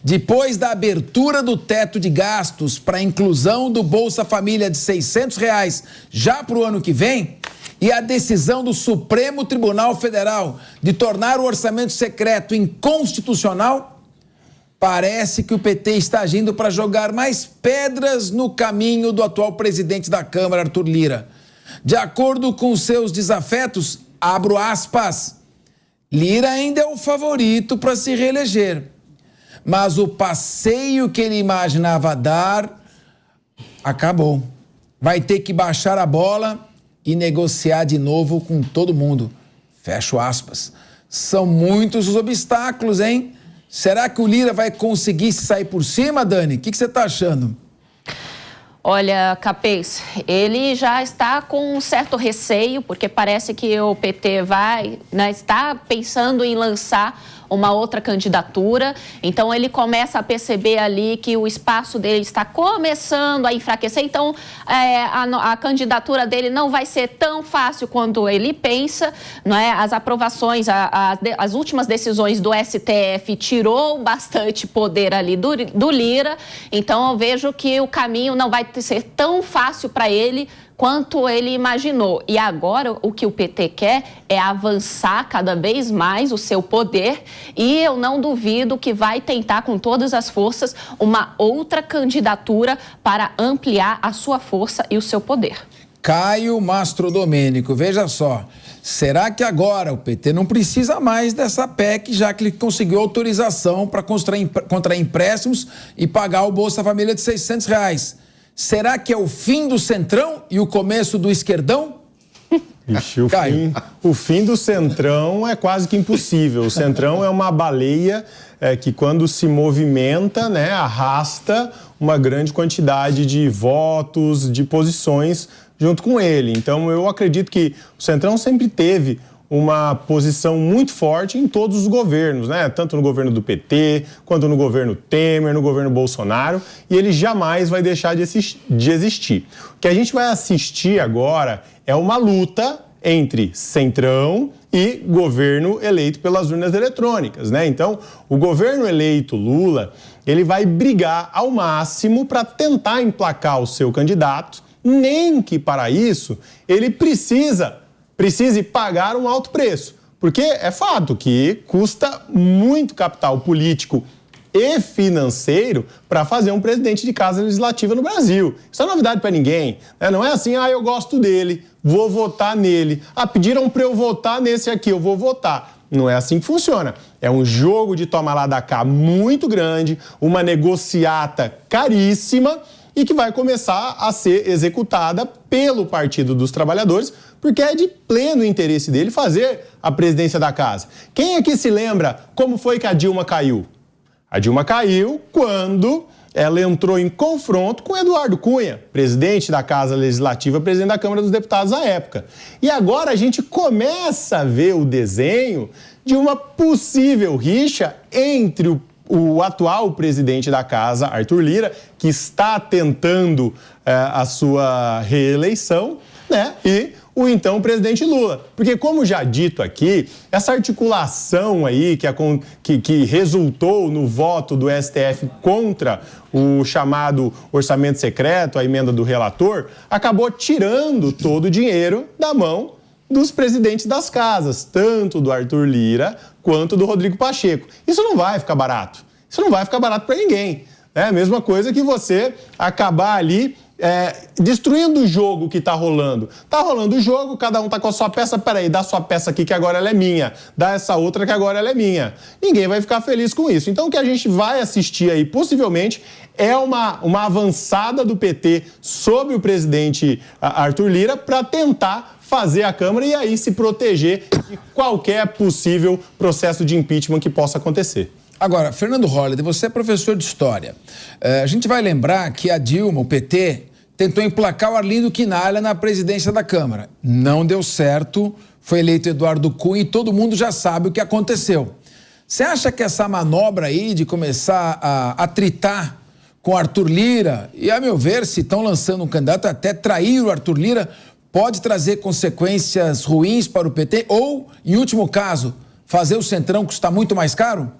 Depois da abertura do teto de gastos para a inclusão do Bolsa Família de R$600 já para o ano que vem, e a decisão do Supremo Tribunal Federal de tornar o orçamento secreto inconstitucional, parece que o PT está agindo para jogar mais pedras no caminho do atual presidente da Câmara, Arthur Lira. De acordo com seus desafetos, abro aspas, Lira ainda é o favorito para se reeleger. Mas o passeio que ele imaginava dar acabou. Vai ter que baixar a bola e negociar de novo com todo mundo. Fecho aspas. São muitos os obstáculos, hein? Será que o Lira vai conseguir sair por cima, Dani? O que você está achando? Olha, Capês, ele já está com um certo receio, porque parece que o PT está pensando em lançar uma outra candidatura, então ele começa a perceber ali que o espaço dele está começando a enfraquecer, então a candidatura dele não vai ser tão fácil quanto ele pensa, não é? As aprovações, as últimas decisões do STF tirou bastante poder ali do Lira, então eu vejo que o caminho não vai ser tão fácil para ele quanto ele imaginou. E agora o que o PT quer é avançar cada vez mais o seu poder e eu não duvido que vai tentar com todas as forças uma outra candidatura para ampliar a sua força e o seu poder. Caio Mastrodomênico, veja só, será que agora o PT não precisa mais dessa PEC, já que ele conseguiu autorização para contrair empréstimos e pagar o Bolsa Família de R$600? Será que é o fim do Centrão e o começo do esquerdão? Ixi, o fim do Centrão é quase que impossível. O Centrão é uma baleia que quando se movimenta, né, arrasta uma grande quantidade de votos, de posições junto com ele. Então eu acredito que o Centrão sempre teve uma posição muito forte em todos os governos, né? Tanto no governo do PT, quanto no governo Temer, no governo Bolsonaro, e ele jamais vai deixar de existir. O que a gente vai assistir agora é uma luta entre Centrão e governo eleito pelas urnas eletrônicas, né? Então, o governo eleito Lula, ele vai brigar ao máximo para tentar emplacar o seu candidato, nem que para isso ele precise pagar um alto preço, porque é fato que custa muito capital político e financeiro para fazer um presidente de casa legislativa no Brasil. Isso não é novidade para ninguém, né? Não é assim, eu gosto dele, vou votar nele. Pediram para eu votar nesse aqui, eu vou votar. Não é assim que funciona. É um jogo de toma lá da cá muito grande, uma negociata caríssima e que vai começar a ser executada pelo Partido dos Trabalhadores, porque é de pleno interesse dele fazer a presidência da casa. Quem aqui se lembra como foi que a Dilma caiu? A Dilma caiu quando ela entrou em confronto com Eduardo Cunha, presidente da Casa Legislativa, presidente da Câmara dos Deputados à época. E agora a gente começa a ver o desenho de uma possível rixa entre o atual presidente da casa, Arthur Lira, que está tentando a sua reeleição, né? E o então presidente Lula. Porque, como já dito aqui, essa articulação aí que resultou no voto do STF contra o chamado orçamento secreto, a emenda do relator, acabou tirando todo o dinheiro da mão dos presidentes das casas, tanto do Arthur Lira quanto do Rodrigo Pacheco. Isso não vai ficar barato. Isso não vai ficar barato para ninguém. É a mesma coisa que você acabar ali destruindo o jogo que está rolando. Está rolando o jogo, cada um está com a sua peça. Peraí, dá sua peça aqui que agora ela é minha. Dá essa outra que agora ela é minha. Ninguém vai ficar feliz com isso. Então o que a gente vai assistir aí, possivelmente, é uma avançada do PT sobre o presidente Arthur Lira para tentar fazer a Câmara e aí se proteger de qualquer possível processo de impeachment que possa acontecer. Agora, Fernando Holliday, você é professor de História. A gente vai lembrar que a Dilma, o PT, tentou emplacar o Arlindo Quinalha na presidência da Câmara. Não deu certo, foi eleito Eduardo Cunha e todo mundo já sabe o que aconteceu. Você acha que essa manobra aí de começar a atritar com o Arthur Lira, e a meu ver, se estão lançando um candidato até trair o Arthur Lira, pode trazer consequências ruins para o PT ou, em último caso, fazer o Centrão custar muito mais caro?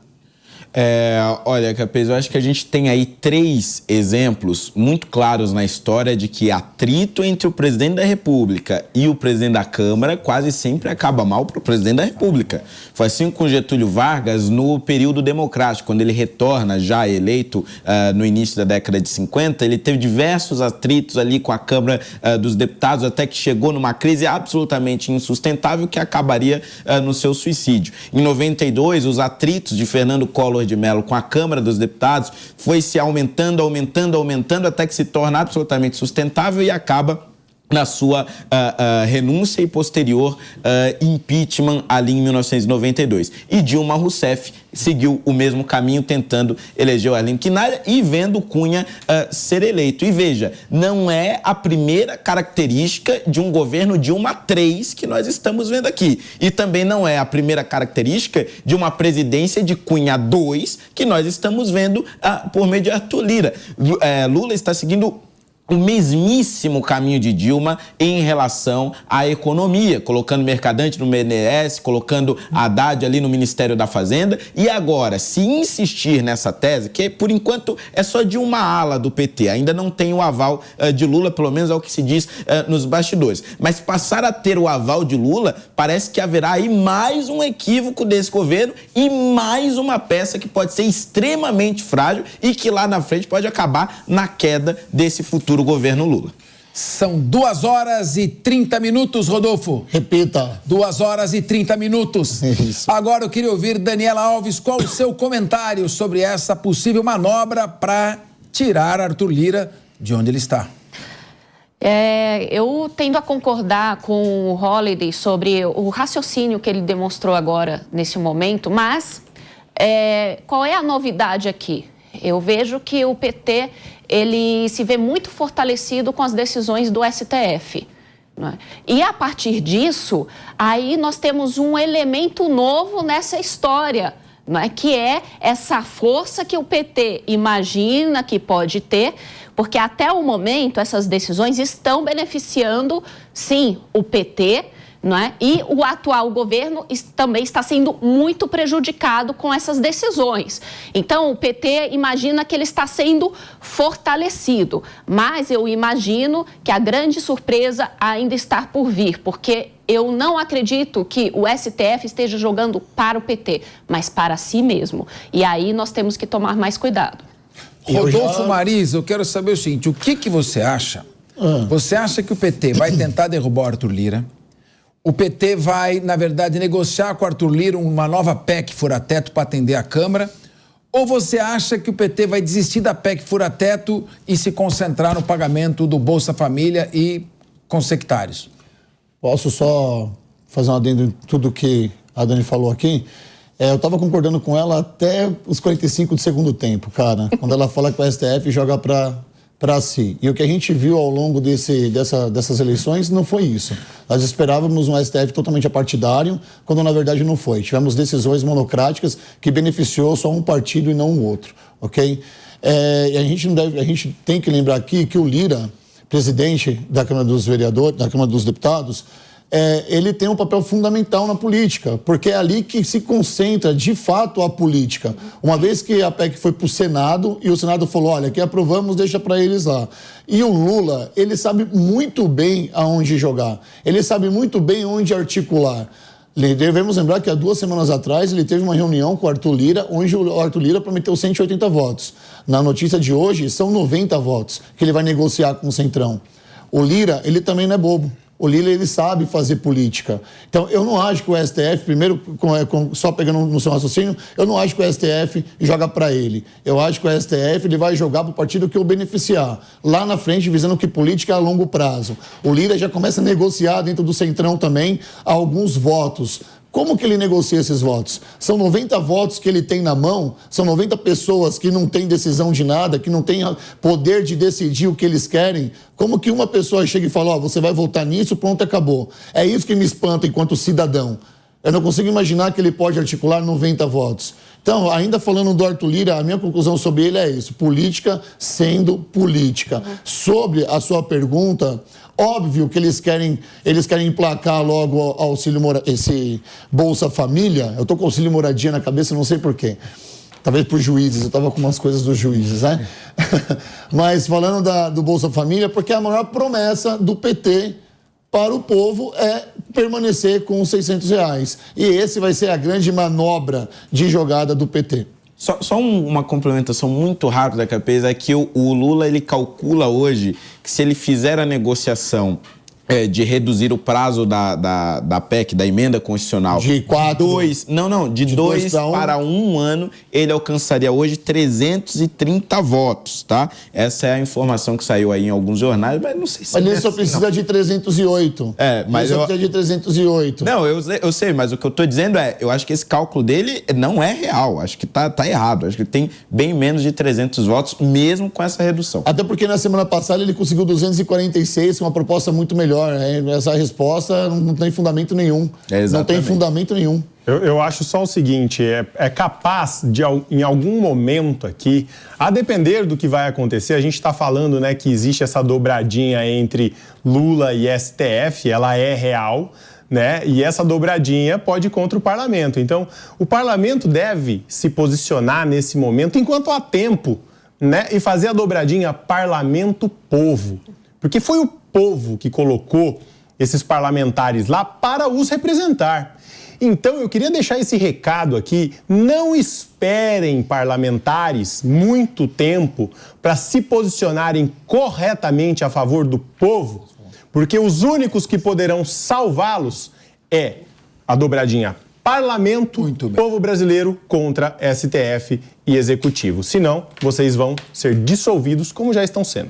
Olha, Capês, eu acho que a gente tem aí 3 exemplos muito claros na história de que atrito entre o presidente da República e o presidente da Câmara quase sempre acaba mal para o presidente da República. Foi assim com Getúlio Vargas no período democrático, quando ele retorna já eleito no início da década de 50, ele teve diversos atritos ali com a Câmara dos Deputados, até que chegou numa crise absolutamente insustentável que acabaria no seu suicídio. Em 92, os atritos de Fernando Collor de Mello com a Câmara dos Deputados foi se aumentando, até que se torna absolutamente sustentável e acaba na sua renúncia e posterior impeachment ali em 1992. E Dilma Rousseff seguiu o mesmo caminho, tentando eleger o Arlindo Quinalha e vendo Cunha ser eleito. E veja, não é a primeira característica de um governo Dilma III que nós estamos vendo aqui. E também não é a primeira característica de uma presidência de Cunha II que nós estamos vendo por meio de Arthur Lira. Lula está seguindo o mesmíssimo caminho de Dilma em relação à economia, colocando Mercadante no BNDES, colocando Haddad ali no Ministério da Fazenda. E agora, se insistir nessa tese, que por enquanto é só de uma ala do PT, ainda não tem o aval de Lula, pelo menos é o que se diz nos bastidores. Mas passar a ter o aval de Lula, parece que haverá aí mais um equívoco desse governo e mais uma peça que pode ser extremamente frágil e que lá na frente pode acabar na queda desse futuro governo Lula. São 2h30, Rodolfo. Repita. 2h30. Isso. Agora eu queria ouvir Daniela Alves, qual o seu comentário sobre essa possível manobra para tirar Arthur Lira de onde ele está? Eu tendo a concordar com o Holliday sobre o raciocínio que ele demonstrou agora, nesse momento, mas qual é a novidade aqui? Eu vejo que o PT, ele se vê muito fortalecido com as decisões do STF. Não é? E a partir disso, aí nós temos um elemento novo nessa história, não é? Que é essa força que o PT imagina que pode ter, porque até o momento essas decisões estão beneficiando, sim, o PT, não é? E o atual governo também está sendo muito prejudicado com essas decisões. Então, o PT imagina que ele está sendo fortalecido, mas eu imagino que a grande surpresa ainda está por vir, porque eu não acredito que o STF esteja jogando para o PT, mas para si mesmo. E aí nós temos que tomar mais cuidado. Rodolfo Marisa, eu quero saber o seguinte, o que você acha? Você acha que o PT vai tentar derrubar o Arthur Lira? O PT vai, na verdade, negociar com o Arthur Lira uma nova PEC fura-teto para atender a Câmara? Ou você acha que o PT vai desistir da PEC fura-teto e se concentrar no pagamento do Bolsa Família e com sectários? Posso só fazer um adendo em tudo que a Dani falou aqui? Eu estava concordando com ela até os 45 do segundo tempo, cara. Quando ela fala que o STF joga para si. E o que a gente viu ao longo dessas eleições não foi isso. Nós esperávamos um STF totalmente apartidário, quando na verdade não foi. Tivemos decisões monocráticas que beneficiou só um partido e não o outro, ok? E a gente tem que lembrar aqui que o Lira, presidente da Câmara dos Vereadores, da Câmara dos Deputados, ele tem um papel fundamental na política, porque é ali que se concentra, de fato, a política. Uma vez que a PEC foi para o Senado, e o Senado falou, olha, aqui aprovamos, deixa para eles lá. E o Lula, ele sabe muito bem aonde jogar, ele sabe muito bem onde articular. Devemos lembrar que há 2 semanas atrás ele teve uma reunião com o Arthur Lira, onde o Arthur Lira prometeu 180 votos. Na notícia de hoje, são 90 votos que ele vai negociar com o Centrão. O Lira, ele também não é bobo. O Lira, ele sabe fazer política. Então, eu não acho que o STF, primeiro, só pegando no seu raciocínio, eu não acho que o STF joga para ele. Eu acho que o STF ele vai jogar para o partido que o beneficiar. Lá na frente, visando que política é a longo prazo. O Lira já começa a negociar dentro do Centrão também alguns votos. Como que ele negocia esses votos? São 90 votos que ele tem na mão, são 90 pessoas que não têm decisão de nada, que não têm poder de decidir o que eles querem. Como que uma pessoa chega e fala, você vai votar nisso, pronto, acabou. É isso que me espanta enquanto cidadão. Eu não consigo imaginar que ele pode articular 90 votos. Então, ainda falando do Arthur Lira, a minha conclusão sobre ele é isso, política sendo política. Sobre a sua pergunta, óbvio que eles querem emplacar logo esse Bolsa Família. Eu estou com auxílio moradia na cabeça, não sei porquê. talvez por juízes, eu estava com umas coisas dos juízes, né? Mas falando do Bolsa Família, porque a maior promessa do PT para o povo é permanecer com os R$600. E esse vai ser a grande manobra de jogada do PT. Só uma complementação muito rápida, Capês, é que o Lula ele calcula hoje que se ele fizer a negociação de reduzir o prazo da PEC, da emenda constitucional. De 4? De 2 para 1 ano, ele alcançaria hoje 330 votos, tá? Essa é a informação que saiu aí em alguns jornais, mas não sei se... Mas ele só precisa de 308. Mas ele só precisa de 308. Não, eu sei, mas o que eu tô dizendo eu acho que esse cálculo dele não é real, acho que tá errado, acho que ele tem bem menos de 300 votos, mesmo com essa redução. Até porque na semana passada ele conseguiu 246, uma proposta muito melhor. Essa resposta não tem fundamento nenhum. Não tem fundamento nenhum. Eu acho só o seguinte, é capaz de, em algum momento aqui, a depender do que vai acontecer, a gente está falando, né, que existe essa dobradinha entre Lula e STF, ela é real, né, e essa dobradinha pode ir contra o parlamento. Então, o parlamento deve se posicionar nesse momento, enquanto há tempo, né, e fazer a dobradinha parlamento-povo. Porque foi o povo que colocou esses parlamentares lá para os representar. Então, eu queria deixar esse recado aqui, não esperem parlamentares muito tempo para se posicionarem corretamente a favor do povo, porque os únicos que poderão salvá-los é a dobradinha parlamento, povo brasileiro contra STF e executivo. Senão, vocês vão ser dissolvidos como já estão sendo.